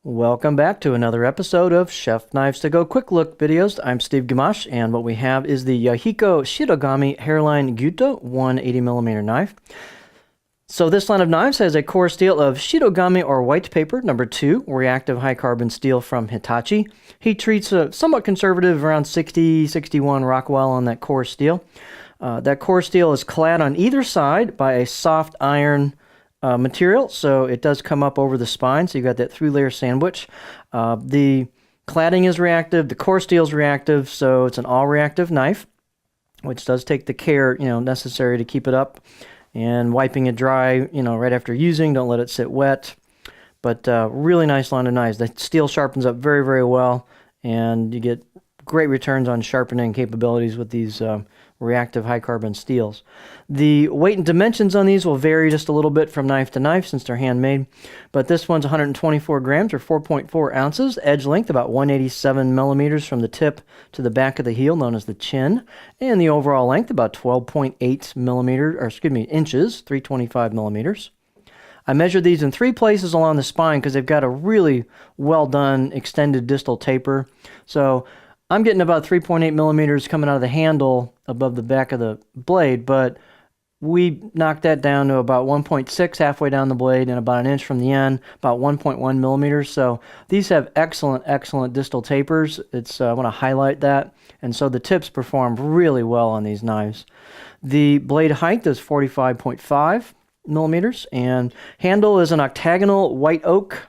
Welcome back to another episode of Chef Knives to Go Quick Look videos. I'm Steve Gamache, and what we have is the Yahiko Shirogami Hairline Gyuto 180mm knife. So this line of knives has a core steel of Shirogami or white paper, number 2, reactive high carbon steel from Hitachi. Heat treats somewhat conservative, around 60, 61 Rockwell on that core steel. That core steel is clad on either side by a soft iron material, so it does come up over the spine, so you've got that 3-layer sandwich. The cladding is reactive, the core steel is reactive, so it's an all-reactive knife, which does take the care necessary to keep it up, and wiping it dry right after using. Don't let it sit wet. But really nice line of knives. The steel sharpens up very, very well, and you get great returns on sharpening capabilities with these reactive high carbon steels. The weight and dimensions on these will vary just a little bit from knife to knife since they're handmade, but this one's 124 grams or 4.4 ounces. Edge length about 187 millimeters from the tip to the back of the heel, known as the chin, and the overall length about 12.8 millimeters, or excuse me, inches, 325 millimeters. I measured these in 3 places along the spine because they've got a really well done extended distal taper. So I'm getting about 3.8 millimeters coming out of the handle above the back of the blade, but we knocked that down to about 1.6 halfway down the blade and about an inch from the end, about 1.1 millimeters. So these have excellent distal tapers. I want to highlight that. And so the tips perform really well on these knives. The blade height is 45.5 millimeters, and handle is an octagonal white oak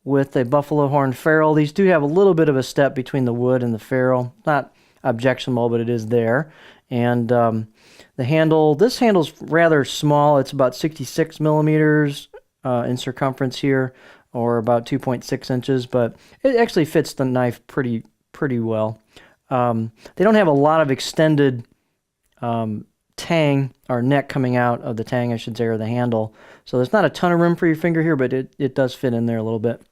with a buffalo horn ferrule. These do have a little bit of a step between the wood and the ferrule. Not objectionable, but it is there. And the handle, this handle's rather small. It's about 66 millimeters in circumference here, or about 2.6 inches, but it actually fits the knife pretty well. They don't have a lot of extended tang or neck coming out of the tang, I should say, or the handle. So there's not a ton of room for your finger here, but it does fit in there a little bit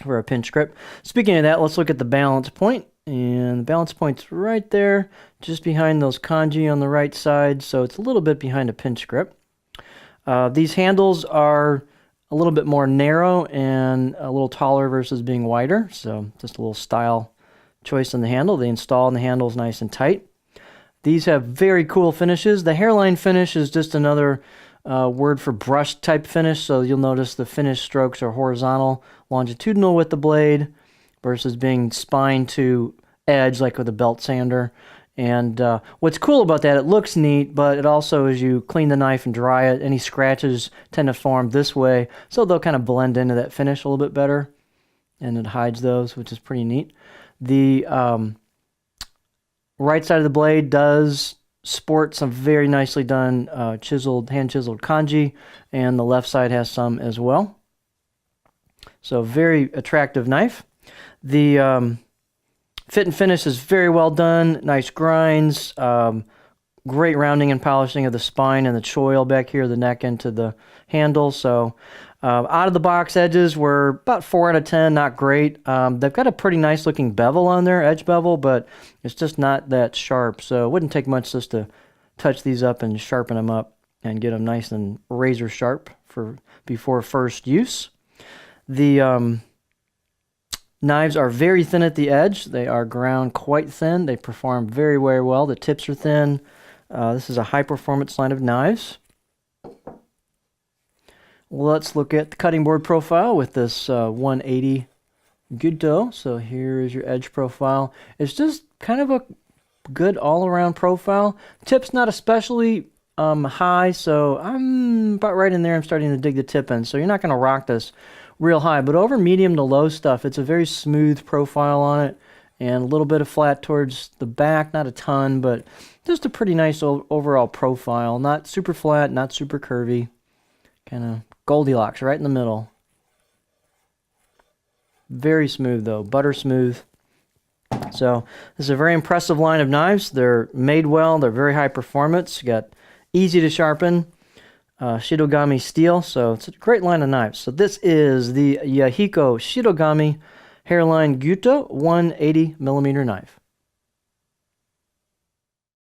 for a pinch grip. Speaking of that, let's look at the balance point. And the balance point's right there, just behind those kanji on the right side, so it's a little bit behind a pinch grip. These handles are a little bit more narrow and a little taller versus being wider, so just a little style choice in the handle. The install in the handle is nice and tight. These have very cool finishes. The hairline finish is just another word for brush type finish, so you'll notice the finish strokes are horizontal, longitudinal with the blade versus being spine to edge like with a belt sander. And what's cool about that, it looks neat, but it also, as you clean the knife and dry it, any scratches tend to form this way, so they'll kind of blend into that finish a little bit better, and it hides those, which is pretty neat. The right side of the blade does sport some very nicely done hand chiseled kanji, and the left side has some as well. So very attractive knife. The fit and finish is very well done, nice grinds, great rounding and polishing of the spine and the choil back here, the neck into the handle. So out of the box edges were about 4 out of 10, not great. They've got a pretty nice looking bevel on there, edge bevel, but it's just not that sharp. So it wouldn't take much just to touch these up and sharpen them up and get them nice and razor sharp before first use. The knives are very thin at the edge. They are ground quite thin. They perform very, very well. The tips are thin. This is a high-performance line of knives. Let's look at the cutting board profile with this 180 Gyuto. So here is your edge profile. It's just kind of a good all-around profile. Tip's not especially high, so I'm about right in there. I'm starting to dig the tip in. So you're not going to rock this real high, but over medium to low stuff, it's a very smooth profile on it, and a little bit of flat towards the back, not a ton, but just a pretty nice overall profile. Not super flat, not super curvy, kind of Goldilocks right in the middle. Very smooth though, butter smooth. So this is a very impressive line of knives. They're made well, they're very high performance, you got easy to sharpen, Shirogami steel, so it's a great line of knives. So this is the Yahiko Shirogami Hairline Gyuto 180mm knife.